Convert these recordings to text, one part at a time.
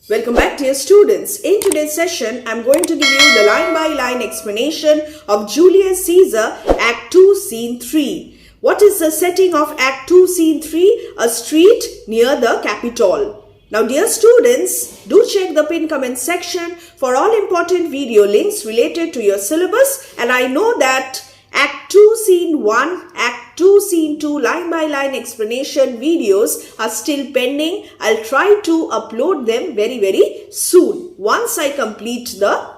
Welcome back, dear students. In today's session, I'm going to give you the line-by-line explanation of Julius Caesar, Act 2, Scene 3. What is the setting of Act 2, Scene 3? A street near the Capitol. Now, dear students, do check the pinned comment section for all important video links related to your syllabus. And I know that Act 2, Scene 1, Act 2, Scene 2 line-by-line explanation videos are still pending. I'll try to upload them very soon once I complete the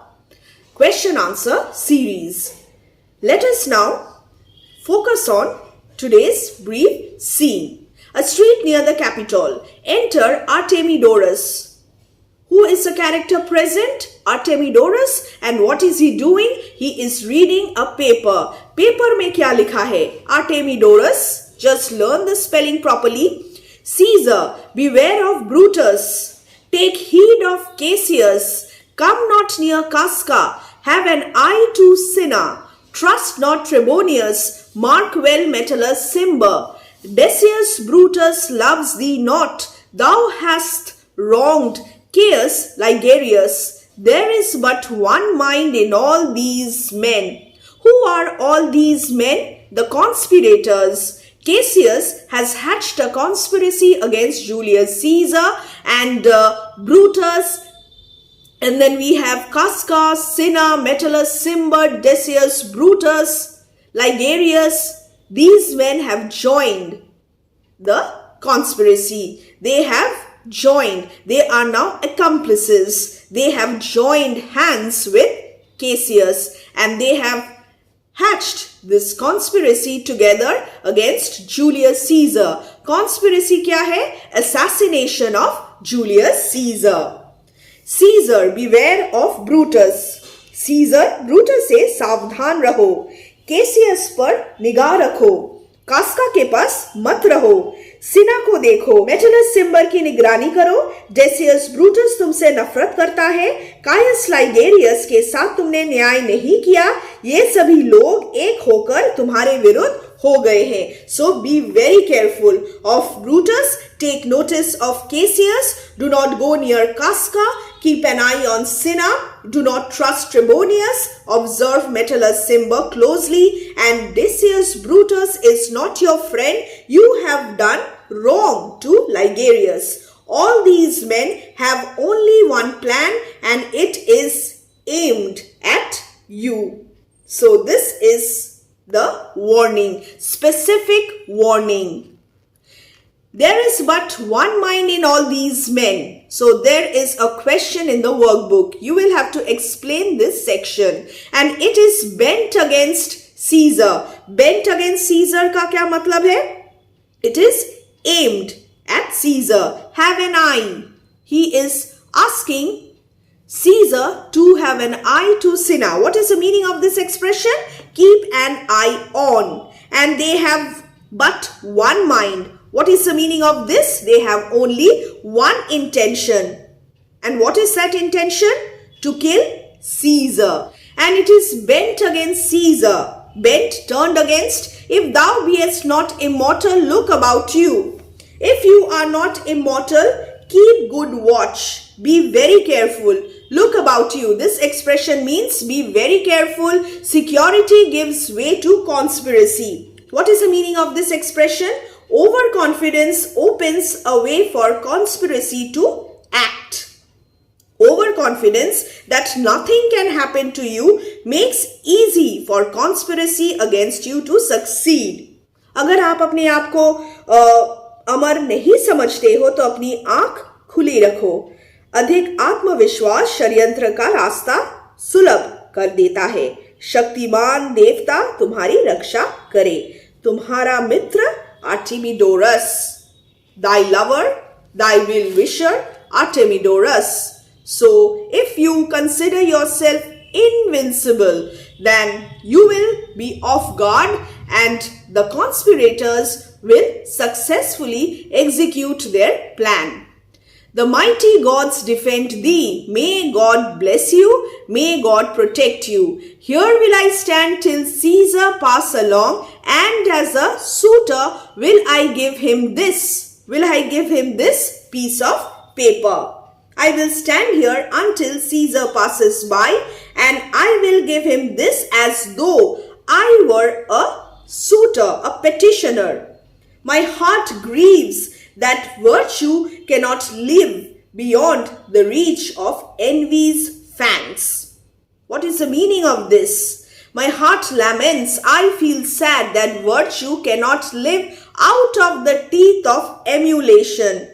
question-answer series. Let us now focus on today's brief scene. A street near the Capitol. Enter Artemidorus. Who is the character present? Artemidorus. And what is he doing? He is reading a paper. Paper में क्या लिखा है? Artemidorus. Just learn the spelling properly. Caesar, beware of Brutus. Take heed of Cassius. Come not near Casca. Have an eye to Cinna. Trust not Trebonius. Mark well Metellus Cimber. Decius Brutus loves thee not. Thou hast wronged Caius Ligarius. There is but one mind in all these men. Who are all these men? The conspirators. Cassius has hatched a conspiracy against Julius Caesar and Brutus. And then we have Casca, Cinna, Metellus, Cimber, Decius, Brutus, Ligarius. These men have joined the conspiracy. They have joined. They are now accomplices. They have joined hands with Cassius and they have hatched this conspiracy together against Julius Caesar. Conspiracy क्या है? Assassination of Julius Caesar. Caesar, beware of Brutus. Caesar, Brutus से सावधान रहो. Cassius पर निगाह रखो. कास्का के पास मत रहो. सिना को देखो. मेटलस सिम्बर की निगरानी करो. डेसियस ब्रूटस तुमसे नफरत करता है. कायस लाइगेरियस के साथ तुमने न्याय नहीं किया. ये सभी लोग एक होकर तुम्हारे विरुद्ध हो गए हैं. So be very careful of Brutus. Take notice of Cassius. Do not go near Casca. Keep an eye on Cinna. Do not trust Trebonius. Observe Metellus Cimber closely. And Decius Brutus is not your friend. You have done wrong to Ligarius. All these men have only one plan and it is aimed at you. So this is the warning, specific warning. There is but one mind in all these men. So there is a question in the workbook. You will have to explain this section. And it is bent against Caesar. Bent against Caesar का क्या मतलब है? It is aimed at Caesar. Have an eye. He is asking Caesar to have an eye to Cinna. What is the meaning of this expression? Keep an eye on. And they have but one mind. What is the meaning of this? They have only one intention. And what is that intention? To kill Caesar. And it is bent against Caesar. Bent, turned against. If thou beest not immortal, look about you. If you are not immortal, keep good watch. Be very careful. Look about you. This expression means be very careful. Security gives way to conspiracy. What is the meaning of this expression? Overconfidence opens a way for conspiracy to act. Overconfidence that nothing can happen to you makes easy for conspiracy against you to succeed. अगर आप अपने आप को अमर नहीं समझते हो तो अपनी आंख खुली रखो. अधिक आत्मविश्वास षड्यंत्र का रास्ता सुलभ कर देता है. शक्तिमान देवता तुम्हारी रक्षा करे. तुम्हारा मित्र Artemidorus, thy lover, thy well-wisher, Artemidorus. So, if you consider yourself invincible, then you will be off guard and the conspirators will successfully execute their plan. The mighty gods defend thee. May God bless you. May God protect you. Here will I stand till Caesar pass along, and as a suitor will I give him this. Will I give him this piece of paper. I will stand here until Caesar passes by, and I will give him this as though I were a suitor, a petitioner. My heart grieves that virtue cannot live beyond the reach of envy's fangs. What is the meaning of this? My heart laments, I feel sad that virtue cannot live out of the teeth of emulation.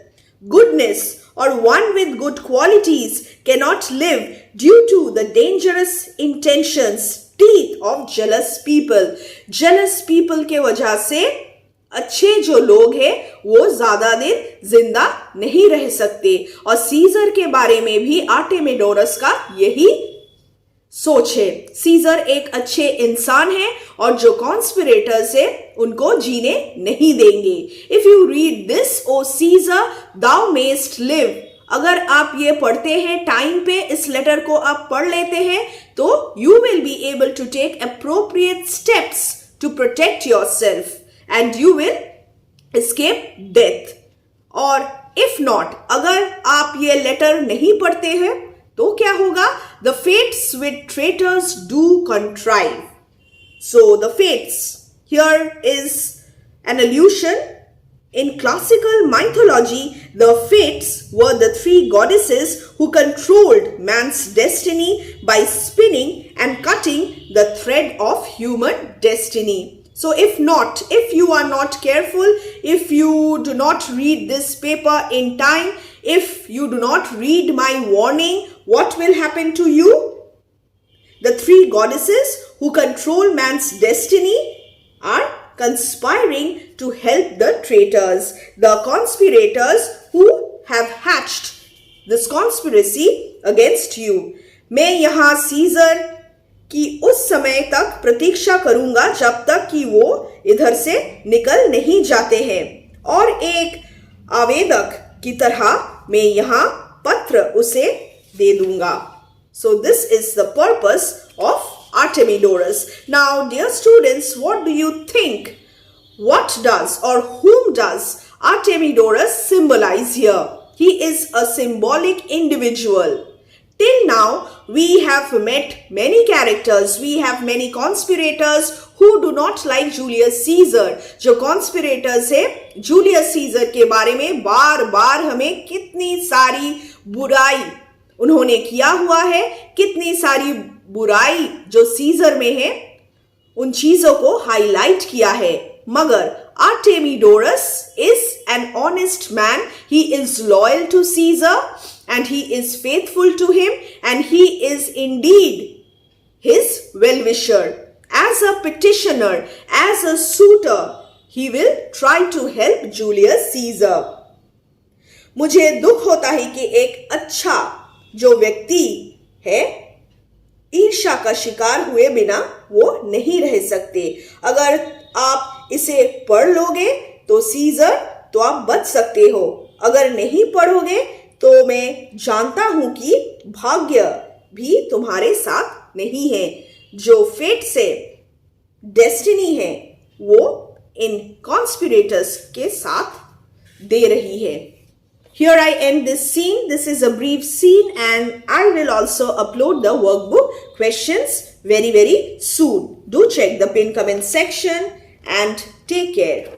Goodness, or one with good qualities, cannot live due to the dangerous intentions, teeth of jealous people. Jealous people के वजह से अच्छे जो लोग हैं वो ज्यादा देर जिंदा नहीं रह सकते। और सीजर के बारे में भी आर्टेमिडोरस का यही सोच है। सीजर एक अच्छे इंसान है और जो कॉन्स्पिरेटर्स है उनको जीने नहीं देंगे। If you read this O Caesar thou mayest live, अगर आप ये पढ़ते हैं टाइम पे, इस लेटर को आप पढ़ लेते हैं तो you will be able to take appropriate steps to protect yourself and you will escape death. और इफ नॉट, अगर आप ये लेटर नहीं पढ़ते हैं तो क्या होगा? The fates with traitors do contrive. So the fates here is an allusion. In classical mythology, the fates were the three goddesses who controlled man's destiny by spinning and cutting the thread of human destiny. So if you are not careful, if you do not read this paper in time, if you do not read my warning, what will happen to you? The three goddesses who control man's destiny are conspiring to help the traitors, the conspirators who have hatched this conspiracy against you. मैं यहाँ scissor की उस समय तक प्रतीक्षा करूंगा जब तक कि वो इधर से निकल नहीं जाते हैं, और एक आवेदक की तरह मैं यहाँ पत्र उसे दे दूंगा. So this is the purpose of Artemidorus. Now, dear students, what do you think? What does or whom does Artemidorus symbolize here? He is a symbolic individual. Till now, we have met many characters. We have many conspirators who do not like Julius Caesar. जो conspirators है Julius Caesar के बारे में बार बार हमें कितनी सारी बुराई उन्होंने किया हुआ है, कितनी सारी बुराई जो सीजर में है उन चीजों को हाईलाइट किया है. मगर Artemidorus is an honest man. He is loyal to Caesar and he is faithful to him, and he is indeed his well-wisher. As a petitioner, as a suitor, he will try to help Julius Caesar. मुझे दुख होता है कि एक अच्छा जो व्यक्ति है ईर्ष्या का शिकार हुए बिना वो नहीं रह सकते. अगर आप इसे पढ़ लोगे तो सीजर तो आप बच सकते हो, अगर नहीं पढ़ोगे तो मैं जानता हूं कि भाग्य भी तुम्हारे साथ नहीं है. जो फेट से डेस्टिनी है वो इन कॉन्स्पिरेटर्स के साथ दे रही है. Here I end this scene. This is a brief scene and I will also upload the workbook questions very soon. Do check the pinned comment section and take care.